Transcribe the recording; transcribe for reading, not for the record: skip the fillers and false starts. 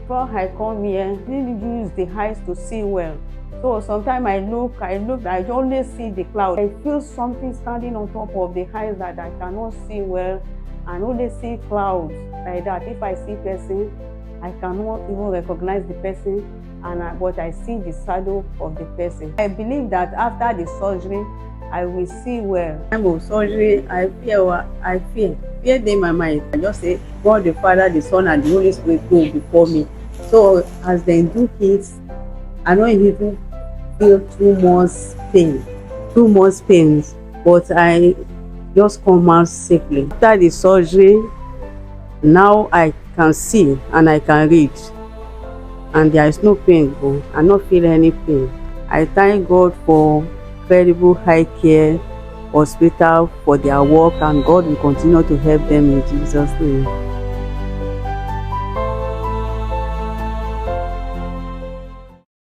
Before I come here, I didn't use the eyes to see well. So sometimes I look, I only see the cloud. I feel something standing on top of the eyes that I cannot see well, and only see clouds like that. If I see person, I cannot even recognize the person, but I see the shadow of the person. I believe that after the surgery, I will see well. Time of surgery, I fear in my mind. I just say, God the Father, the Son, and the Holy Spirit go before me. So as they do it, I don't even feel too much pains, but I just come out safely. After the surgery, now I can see and I can read, and there is no pain. I not feel any pain. I thank God for Credible Eye Care Hospital for their work, and God will continue to help them in Jesus' name.